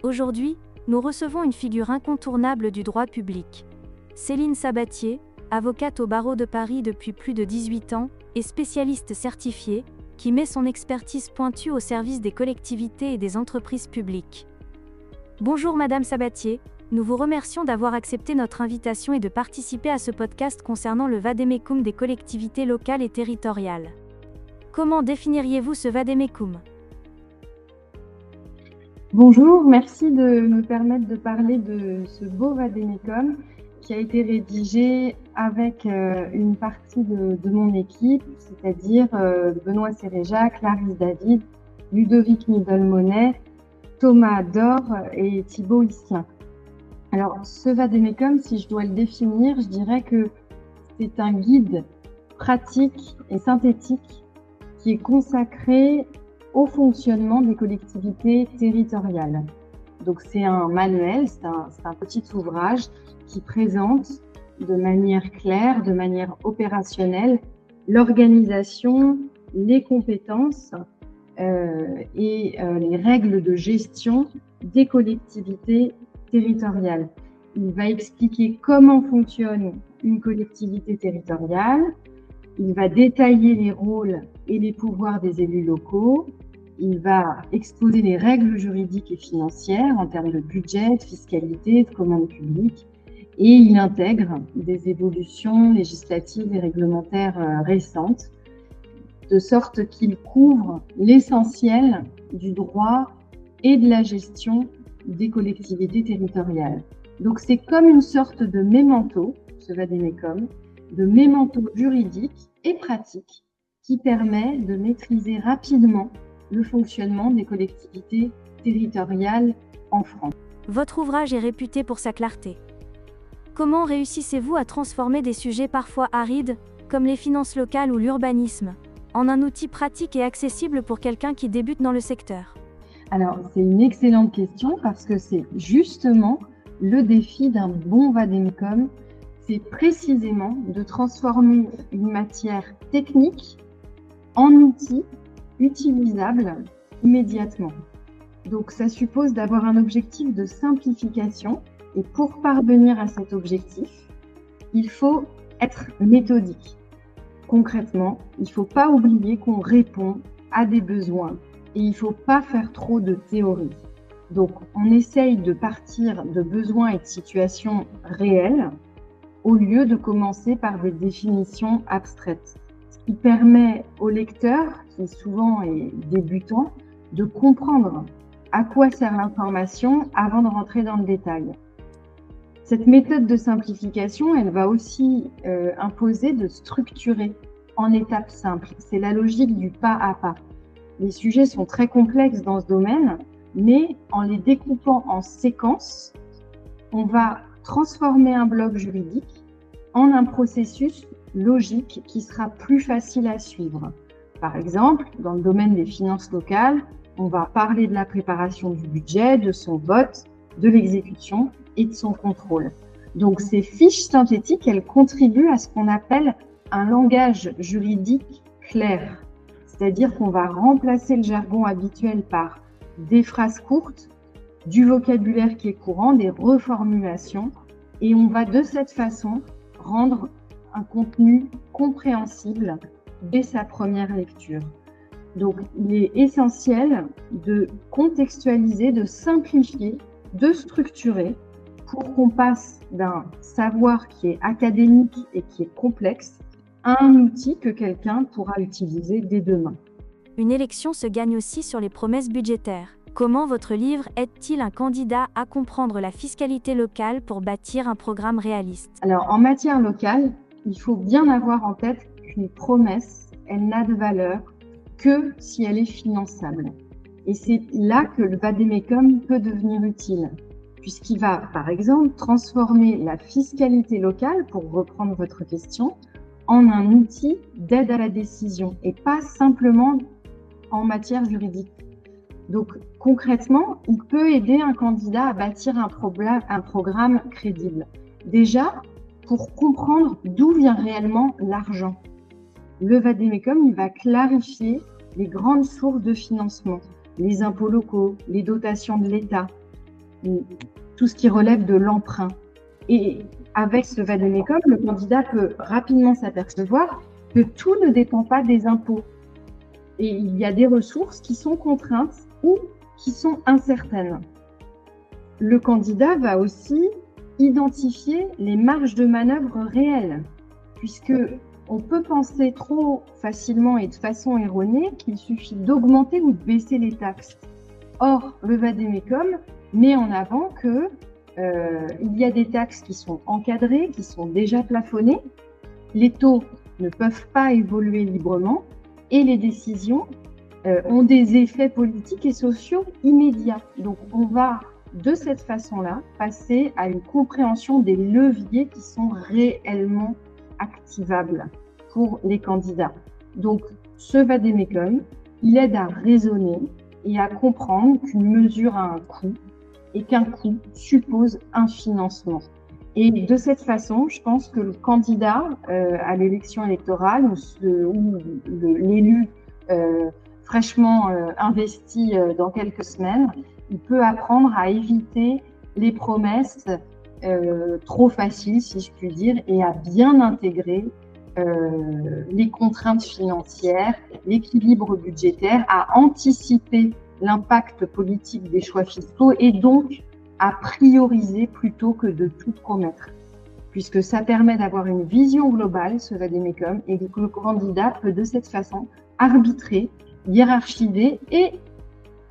Aujourd'hui, nous recevons une figure incontournable du droit public. Céline Sabatier, avocate au barreau de Paris depuis plus de 18 ans, et spécialiste certifiée, qui met son expertise pointue au service des collectivités et des entreprises publiques. Bonjour Madame Sabatier, nous vous remercions d'avoir accepté notre invitation et de participer à ce podcast concernant le vade-mecum des collectivités locales et territoriales. Comment définiriez-vous ce vade-mecum ? Bonjour, merci de me permettre de parler de ce beau vade-mecum qui a été rédigé avec une partie de mon équipe, c'est-à-dire Benoît Séréja, Clarisse David, Ludovic Middelmonet, Thomas Dor et Thibaut Hissien. Alors, ce vade-mecum, si je dois le définir, je dirais que c'est un guide pratique et synthétique qui est consacré au fonctionnement des collectivités territoriales. Donc c'est un manuel, c'est un petit ouvrage qui présente de manière claire, de manière opérationnelle, l'organisation, les compétences et les règles de gestion des collectivités territoriales. Il va expliquer comment fonctionne une collectivité territoriale, il va détailler les rôles et les pouvoirs des élus locaux, il va exposer les règles juridiques et financières en termes de budget, de fiscalité, de commande publique, et il intègre des évolutions législatives et réglementaires récentes, de sorte qu'il couvre l'essentiel du droit et de la gestion des collectivités territoriales. Donc c'est comme une sorte de mémento, ce vade-mecum, de mémento juridique et pratique qui permet de maîtriser rapidement le fonctionnement des collectivités territoriales en France. Votre ouvrage est réputé pour sa clarté. Comment réussissez-vous à transformer des sujets parfois arides, comme les finances locales ou l'urbanisme, en un outil pratique et accessible pour quelqu'un qui débute dans le secteur ? Alors, c'est une excellente question parce que c'est justement le défi d'un bon vade-mecum, c'est précisément de transformer une matière technique en outil utilisable immédiatement. Donc ça suppose d'avoir un objectif de simplification et pour parvenir à cet objectif, il faut être méthodique. Concrètement, il ne faut pas oublier qu'on répond à des besoins et il ne faut pas faire trop de théorie. Donc on essaye de partir de besoins et de situations réelles au lieu de commencer par des définitions abstraites. Ce qui permet au lecteur, qui souvent est débutant, de comprendre à quoi sert l'information avant de rentrer dans le détail. Cette méthode de simplification, elle va aussi imposer de structurer en étapes simples. C'est la logique du pas à pas. Les sujets sont très complexes dans ce domaine, mais en les découpant en séquences, on va transformer un bloc juridique en un processus logique qui sera plus facile à suivre. Par exemple, dans le domaine des finances locales, on va parler de la préparation du budget, de son vote, de l'exécution et de son contrôle. Donc ces fiches synthétiques, elles contribuent à ce qu'on appelle un langage juridique clair. C'est-à-dire qu'on va remplacer le jargon habituel par des phrases courtes, du vocabulaire qui est courant, des reformulations, et on va de cette façon rendre un contenu compréhensible dès sa première lecture. Donc, il est essentiel de contextualiser, de simplifier, de structurer pour qu'on passe d'un savoir qui est académique et qui est complexe à un outil que quelqu'un pourra utiliser dès demain. Une élection se gagne aussi sur les promesses budgétaires. Comment votre livre aide-t-il un candidat à comprendre la fiscalité locale pour bâtir un programme réaliste ? Alors, en matière locale, il faut bien avoir en tête qu'une promesse, elle n'a de valeur que si elle est finançable. Et c'est là que le vade-mecum peut devenir utile, puisqu'il va, par exemple, transformer la fiscalité locale, pour reprendre votre question, en un outil d'aide à la décision et pas simplement en matière juridique. Donc, concrètement, il peut aider un candidat à bâtir un programme crédible. Déjà, pour comprendre d'où vient réellement l'argent. Le vade-mecum, il va clarifier les grandes sources de financement, les impôts locaux, les dotations de l'État, tout ce qui relève de l'emprunt. Et avec ce vade-mecum, le candidat peut rapidement s'apercevoir que tout ne dépend pas des impôts. Et il y a des ressources qui sont contraintes ou qui sont incertaines. Le candidat va aussi identifier les marges de manœuvre réelles, puisque on peut penser trop facilement et de façon erronée qu'il suffit d'augmenter ou de baisser les taxes. Or, le vade-mecum met en avant que il y a des taxes qui sont encadrées, qui sont déjà plafonnées, les taux ne peuvent pas évoluer librement et les décisions ont des effets politiques et sociaux immédiats. Donc, on va de cette façon-là passer à une compréhension des leviers qui sont réellement activables pour les candidats. Donc, ce vade-mecum, il aide à raisonner et à comprendre qu'une mesure a un coût et qu'un coût suppose un financement. Et de cette façon, je pense que le candidat à l'élection électorale ou l'élu fraîchement investi dans quelques semaines, il peut apprendre à éviter les promesses trop faciles, si je puis dire, et à bien intégrer les contraintes financières, l'équilibre budgétaire, à anticiper l'impact politique des choix fiscaux et donc à prioriser plutôt que de tout promettre. Puisque ça permet d'avoir une vision globale, ce vade-mecum, et que le candidat peut de cette façon arbitrer, hiérarchiser et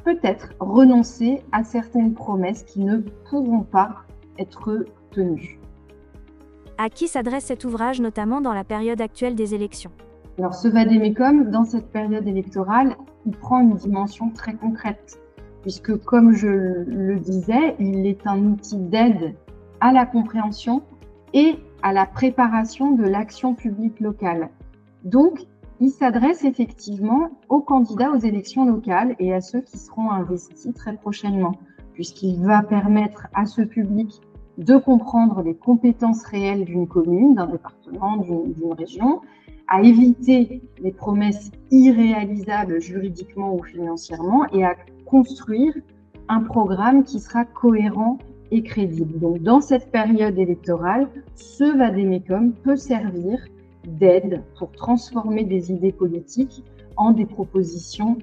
peut-être renoncer à certaines promesses qui ne pourront pas être tenues. À qui s'adresse cet ouvrage, notamment dans la période actuelle des élections? Alors, ce vade-mecum, dans cette période électorale, il prend une dimension très concrète, puisque, comme je le disais, il est un outil d'aide à la compréhension et à la préparation de l'action publique locale. Donc, il s'adresse effectivement aux candidats aux élections locales et à ceux qui seront investis très prochainement, puisqu'il va permettre à ce public de comprendre les compétences réelles d'une commune, d'un département, d'une région, à éviter les promesses irréalisables juridiquement ou financièrement et à construire un programme qui sera cohérent et crédible. Donc, dans cette période électorale, ce vade-mecum peut servir d'aide pour transformer des idées politiques en des propositions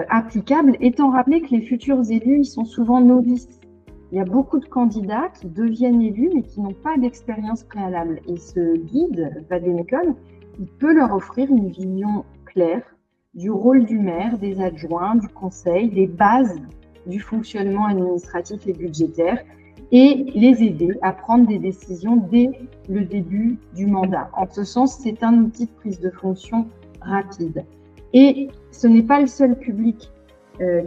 applicables, étant rappelé que les futurs élus, ils sont souvent novices. Il y a beaucoup de candidats qui deviennent élus mais qui n'ont pas d'expérience préalable. Et ce guide vade-mecum, il peut leur offrir une vision claire du rôle du maire, des adjoints, du conseil, des bases du fonctionnement administratif et budgétaire et les aider à prendre des décisions dès le début du mandat. En ce sens, c'est un outil de prise de fonction rapide. Et ce n'est pas le seul public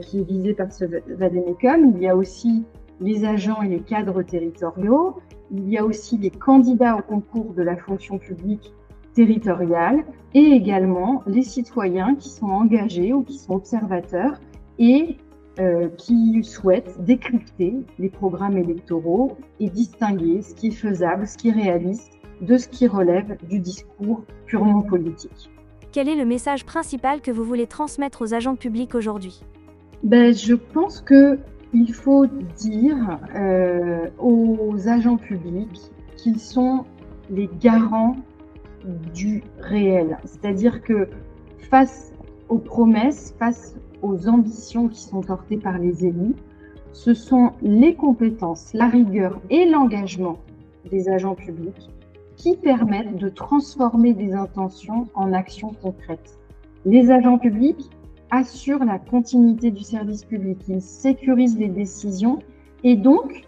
qui est visé par ce vade-mecum. Il y a aussi les agents et les cadres territoriaux. Il y a aussi les candidats au concours de la fonction publique territoriale et également les citoyens qui sont engagés ou qui sont observateurs et qui souhaitent décrypter les programmes électoraux et distinguer ce qui est faisable, ce qui est réaliste, de ce qui relève du discours purement politique. Quel est le message principal que vous voulez transmettre aux agents publics aujourd'hui? Je pense qu'il faut dire aux agents publics qu'ils sont les garants du réel. C'est-à-dire que face aux promesses, face aux ambitions qui sont portées par les élus, ce sont les compétences, la rigueur et l'engagement des agents publics qui permettent de transformer des intentions en actions concrètes. Les agents publics assurent la continuité du service public, ils sécurisent les décisions et donc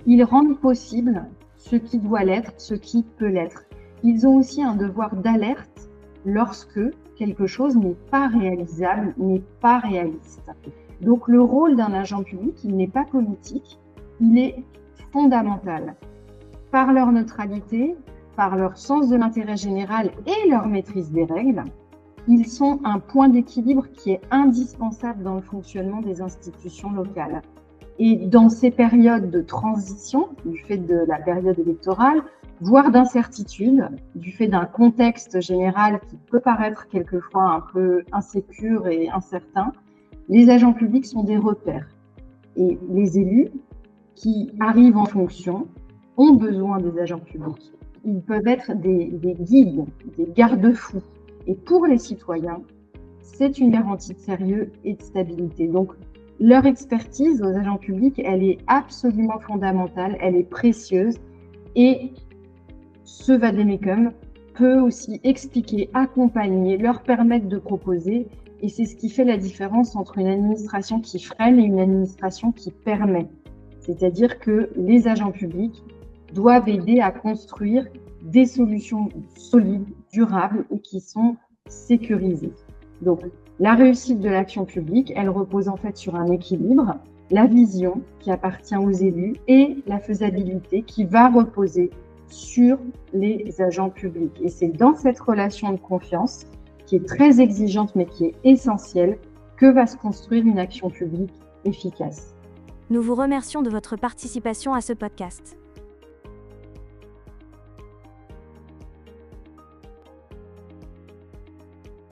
ils rendent possible ce qui doit l'être, ce qui peut l'être. Ils ont aussi un devoir d'alerte lorsque quelque chose n'est pas réalisable, n'est pas réaliste. Donc le rôle d'un agent public, il n'est pas politique, il est fondamental. Par leur neutralité, par leur sens de l'intérêt général et leur maîtrise des règles, ils sont un point d'équilibre qui est indispensable dans le fonctionnement des institutions locales. Et dans ces périodes de transition, du fait de la période électorale, voire d'incertitude, du fait d'un contexte général qui peut paraître quelquefois un peu insécure et incertain, les agents publics sont des repères. Et les élus qui arrivent en fonction ont besoin des agents publics. Ils peuvent être des guides, des garde-fous. Et pour les citoyens, c'est une garantie de sérieux et de stabilité. Donc, leur expertise aux agents publics, elle est absolument fondamentale, elle est précieuse. Et ce vade-mecum peut aussi expliquer, accompagner, leur permettre de proposer. Et c'est ce qui fait la différence entre une administration qui freine et une administration qui permet. C'est-à-dire que les agents publics doivent aider à construire des solutions solides, durables et qui sont sécurisées. Donc, la réussite de l'action publique, elle repose en fait sur un équilibre, la vision qui appartient aux élus et la faisabilité qui va reposer sur les agents publics. Et c'est dans cette relation de confiance qui est très exigeante mais qui est essentielle que va se construire une action publique efficace. Nous vous remercions de votre participation à ce podcast.